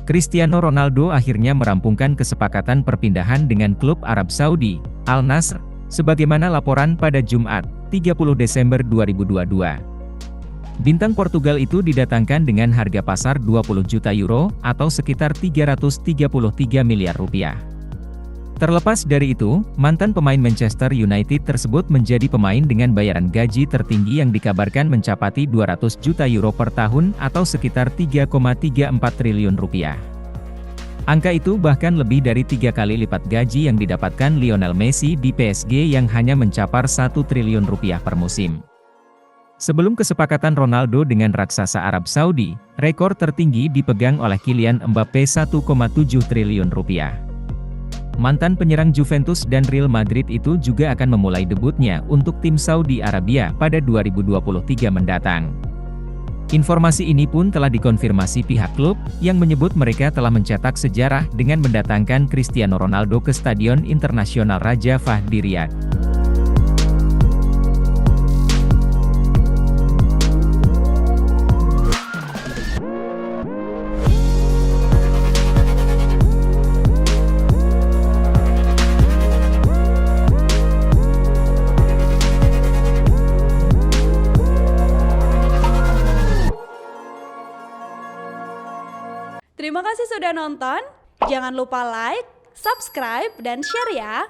Cristiano Ronaldo akhirnya merampungkan kesepakatan perpindahan dengan klub Arab Saudi, Al Nassr, sebagaimana laporan pada Jumat, 30 Desember 2022. Bintang Portugal itu didatangkan dengan harga pasar 20 juta euro, atau sekitar 333 miliar rupiah. Terlepas dari itu, mantan pemain Manchester United tersebut menjadi pemain dengan bayaran gaji tertinggi yang dikabarkan mencapai 200 juta euro per tahun atau sekitar 3,34 triliun rupiah. Angka itu bahkan lebih dari 3 kali lipat gaji yang didapatkan Lionel Messi di PSG yang hanya mencapai 1 triliun rupiah per musim. Sebelum kesepakatan Ronaldo dengan raksasa Arab Saudi, rekor tertinggi dipegang oleh Kylian Mbappe 1,7 triliun rupiah. Mantan penyerang Juventus dan Real Madrid itu juga akan memulai debutnya untuk tim Saudi Arabia pada 2023 mendatang. Informasi ini pun telah dikonfirmasi pihak klub, yang menyebut mereka telah mencetak sejarah dengan mendatangkan Cristiano Ronaldo ke Stadion Internasional Raja Fahd di Riyadh. Terima kasih sudah nonton, jangan lupa like, subscribe, dan share ya!